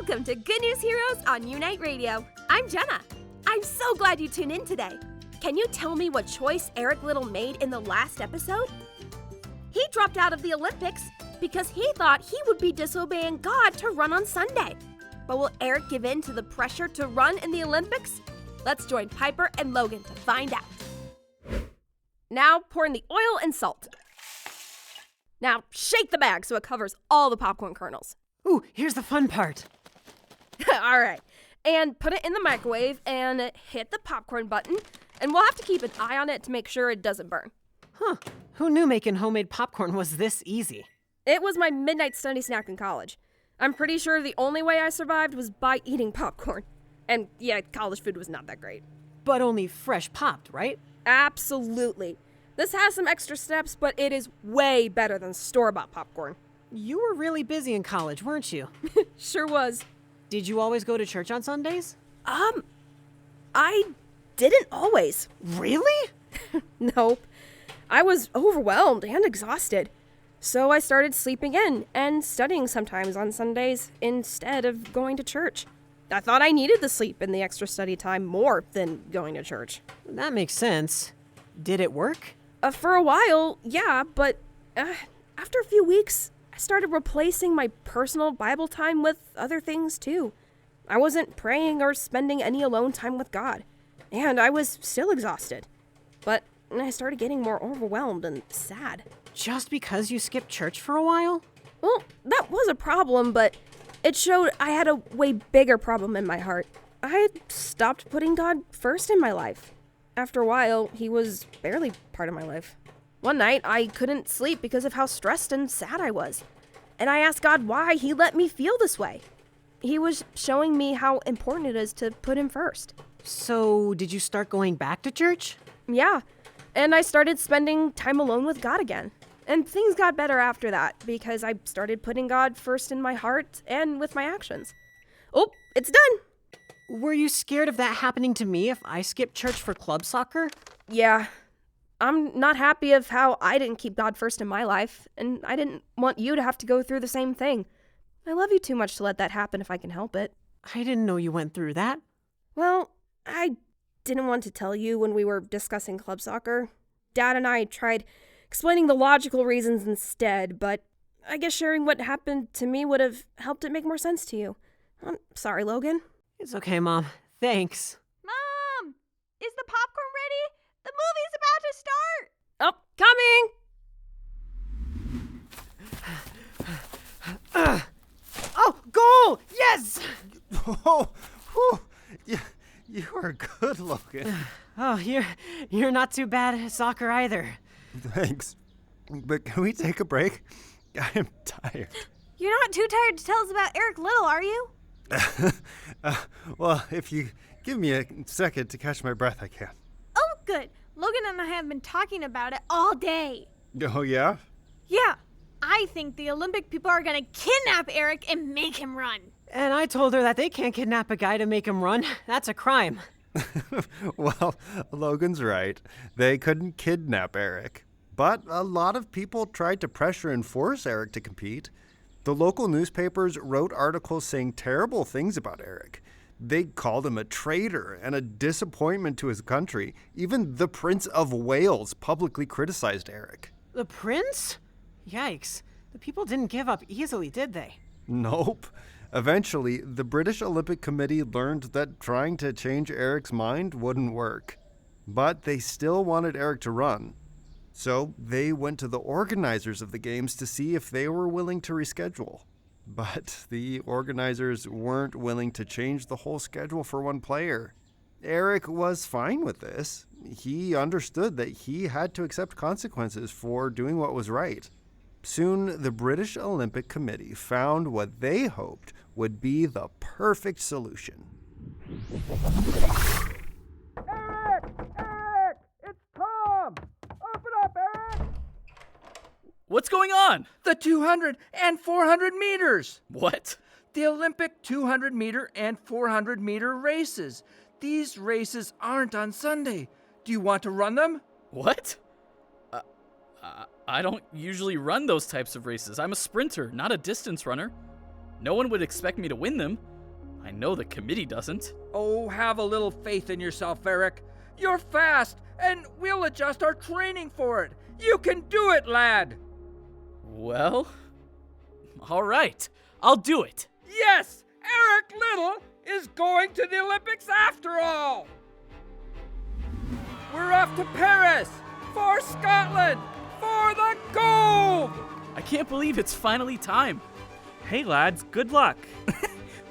Welcome to Good News Heroes on U-Nite Radio. I'm Jenna. I'm so glad you tuned in today. Can you tell me what choice Eric Liddell made in the last episode? He dropped out of the Olympics because he thought he would be disobeying God to run on Sunday. But will Eric give in to the pressure to run in the Olympics? Let's join Piper and Logan to find out. Now pour in the oil and salt. Now shake the bag so it covers all the popcorn kernels. Ooh, here's the fun part. All right, and put it in the microwave and hit the popcorn button, and we'll have to keep an eye on it to make sure it doesn't burn. Huh, who knew making homemade popcorn was this easy? It was my midnight study snack in college. I'm pretty sure the only way I survived was by eating popcorn. And yeah, college food was not that great. But only fresh popped, right? Absolutely. This has some extra steps, but it is way better than store-bought popcorn. You were really busy in college, weren't you? Sure was. Did you always go to church on Sundays? I didn't always. Really? Nope. I was overwhelmed and exhausted. So I started sleeping in and studying sometimes on Sundays instead of going to church. I thought I needed the sleep and the extra study time more than going to church. That makes sense. Did it work? For a while, yeah, but after a few weeks, I started replacing my personal Bible time with other things too. I wasn't praying or spending any alone time with God, and I was still exhausted. But I started getting more overwhelmed and sad. Just because you skipped church for a while? Well, that was a problem, but it showed I had a way bigger problem in my heart. I had stopped putting God first in my life. After a while, he was barely part of my life. One night, I couldn't sleep because of how stressed and sad I was. And I asked God why he let me feel this way. He was showing me how important it is to put him first. So, did you start going back to church? Yeah, and I started spending time alone with God again. And things got better after that because I started putting God first in my heart and with my actions. Oh, it's done! Were you scared of that happening to me if I skipped church for club soccer? Yeah. I'm not happy of how I didn't keep God first in my life, and I didn't want you to have to go through the same thing. I love you too much to let that happen if I can help it. I didn't know you went through that. Well, I didn't want to tell you when we were discussing club soccer. Dad and I tried explaining the logical reasons instead, but I guess sharing what happened to me would have helped it make more sense to you. I'm sorry, Logan. It's okay, Mom. Thanks. Mom! Is the popcorn ready? The movie's Oh, coming! Oh, goal! Yes! Oh, whew. You are good, Logan. Oh, you're not too bad at soccer either. Thanks. But can we take a break? I am tired. You're not too tired to tell us about Eric Liddell, are you? Well, if you give me a second to catch my breath, I can. Oh, good. Logan and I have been talking about it all day. Oh, yeah? Yeah. I think the Olympic people are going to kidnap Eric and make him run. And I told her that they can't kidnap a guy to make him run. That's a crime. Well, Logan's right. They couldn't kidnap Eric. But a lot of people tried to pressure and force Eric to compete. The local newspapers wrote articles saying terrible things about Eric. They called him a traitor and a disappointment to his country. Even the Prince of Wales publicly criticized Eric. The prince? Yikes. The people didn't give up easily, did they? Nope. Eventually, the British Olympic Committee learned that trying to change Eric's mind wouldn't work. But they still wanted Eric to run. So they went to the organizers of the games to see if they were willing to reschedule. But the organizers weren't willing to change the whole schedule for one player. Eric was fine with this. He understood that he had to accept consequences for doing what was right. Soon, the British Olympic Committee found what they hoped would be the perfect solution. Eric! Eric! It's Tom! Open up, Eric! What's going on? The 200 and 400 meters! What? The Olympic 200 meter and 400 meter races. These races aren't on Sunday. Do you want to run them? What? I don't usually run those types of races. I'm a sprinter, not a distance runner. No one would expect me to win them. I know the committee doesn't. Oh, have a little faith in yourself, Eric. You're fast, and we'll adjust our training for it. You can do it, lad. Well, all right. I'll do it. Yes, Eric Liddell is going to the Olympics after all. We're off to Paris for Scotland for the gold. I can't believe it's finally time. Hey lads, good luck.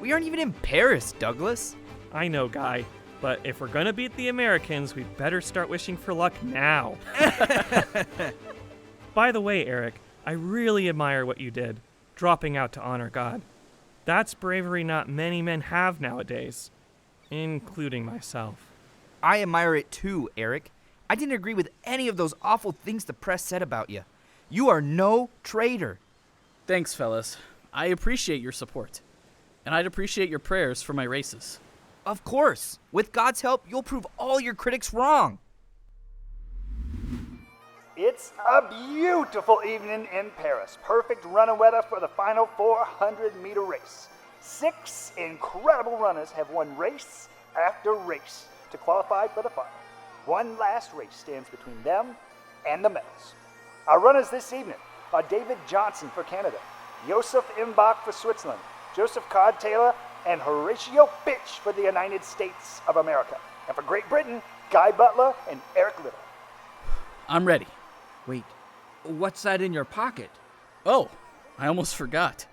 We aren't even in Paris, Douglas. I know, Guy, but if we're gonna beat the Americans, we'd better start wishing for luck now. By the way, Eric, I really admire what you did, dropping out to honor God. That's bravery not many men have nowadays, including myself. I admire it too, Eric. I didn't agree with any of those awful things the press said about you. You are no traitor. Thanks, fellas. I appreciate your support. And I'd appreciate your prayers for my races. Of course. With God's help, you'll prove all your critics wrong. It's a beautiful evening in Paris. Perfect running weather for the final 400-meter race. 6 incredible runners have won race after race to qualify for the final. One last race stands between them and the medals. Our runners this evening are David Johnson for Canada, Josef Imbach for Switzerland, Joseph Codd Taylor, and Horatio Bitch for the United States of America. And for Great Britain, Guy Butler and Eric Liddell. I'm ready. Wait, what's that in your pocket? Oh, I almost forgot.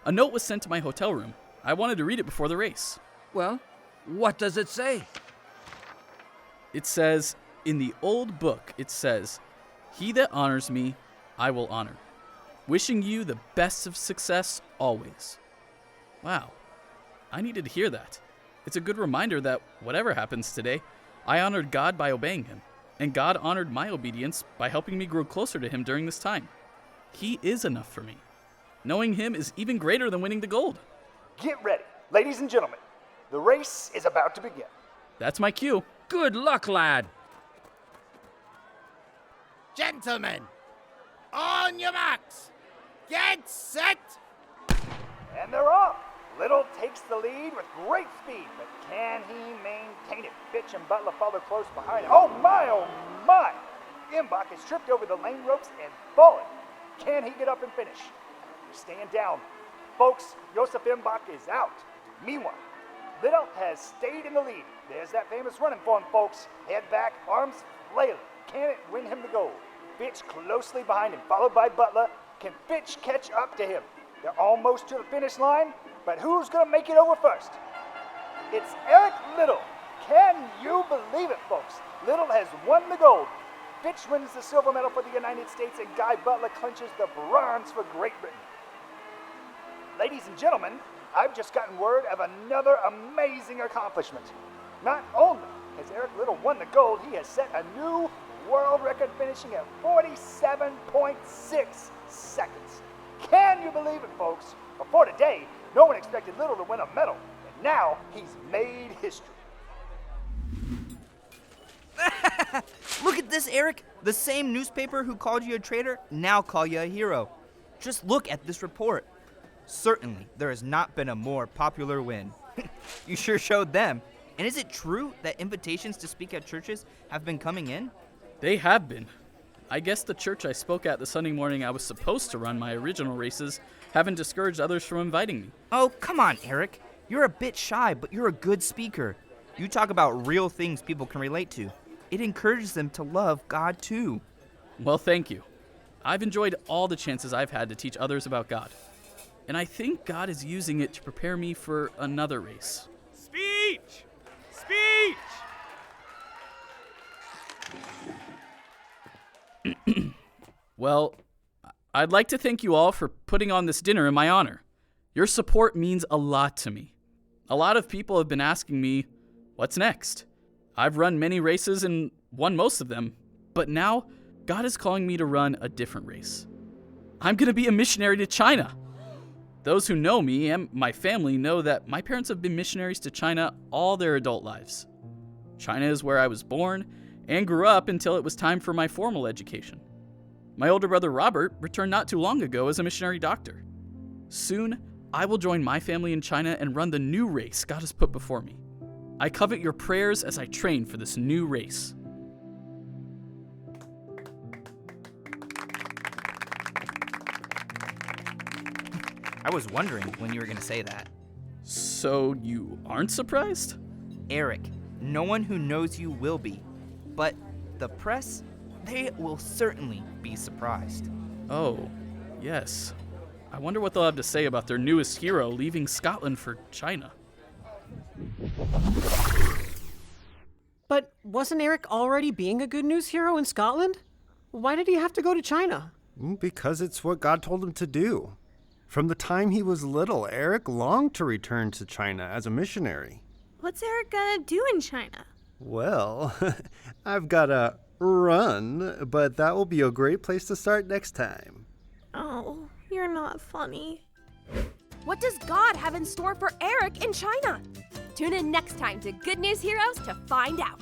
A note was sent to my hotel room. I wanted to read it before the race. Well, what does it say? It says, in the old book, it says, "He that honors me, I will honor. Wishing you the best of success always." Wow, I needed to hear that. It's a good reminder that whatever happens today, I honored God by obeying him, and God honored my obedience by helping me grow closer to him during this time. He is enough for me. Knowing him is even greater than winning the gold. Get ready, ladies and gentlemen. The race is about to begin. That's my cue. Good luck, lad. Gentlemen, on your marks, get set. And they're off. Liddell takes the lead with great speed, but can he maintain it? Bitch and Butler follow close behind him. Oh my, oh my! Imbach has tripped over the lane ropes and fallen. Can he get up and finish? Stand down. Folks, Josef Imbach is out. Meanwhile, Liddell has stayed in the lead. There's that famous running form, folks. Head back, arms flailing. Can it win him the gold? Fitch closely behind him, followed by Butler. Can Fitch catch up to him? They're almost to the finish line, but who's going to make it over first? It's Eric Liddell. Can you believe it, folks? Liddell has won the gold. Fitch wins the silver medal for the United States, and Guy Butler clinches the bronze for Great Britain. Ladies and gentlemen, I've just gotten word of another amazing accomplishment. Not only has Eric Liddell won the gold, he has set a new world record finishing at 47.6 seconds. Can you believe it, folks? Before today, no one expected Liddell to win a medal, and now he's made history. Look at this, Eric. The same newspaper who called you a traitor now call you a hero. Just look at this report. Certainly, there has not been a more popular win. You sure showed them. And is it true that invitations to speak at churches have been coming in? They have been. I guess the church I spoke at the Sunday morning I was supposed to run my original races haven't discouraged others from inviting me. Oh, come on, Eric. You're a bit shy, but you're a good speaker. You talk about real things people can relate to. It encourages them to love God too. Well, thank you. I've enjoyed all the chances I've had to teach others about God. And I think God is using it to prepare me for another race. Speech! Speech! Well, I'd like to thank you all for putting on this dinner in my honor. Your support means a lot to me. A lot of people have been asking me, what's next? I've run many races and won most of them, but now God is calling me to run a different race. I'm going to be a missionary to China. Those who know me and my family know that my parents have been missionaries to China all their adult lives. China is where I was born and grew up until it was time for my formal education. My older brother Robert returned not too long ago as a missionary doctor. Soon, I will join my family in China and run the new race God has put before me. I covet your prayers as I train for this new race. I was wondering when you were going to say that. So you aren't surprised? Eric, no one who knows you will be. But the press, they will certainly be surprised. Oh, yes. I wonder what they'll have to say about their newest hero leaving Scotland for China. But wasn't Eric already being a good news hero in Scotland? Why did he have to go to China? Because it's what God told him to do. From the time he was little, Eric longed to return to China as a missionary. What's Eric gonna do in China? Well, I've got to run, but that will be a great place to start next time. Oh, you're not funny. What does God have in store for Eric in China? Tune in next time to Good News Heroes to find out.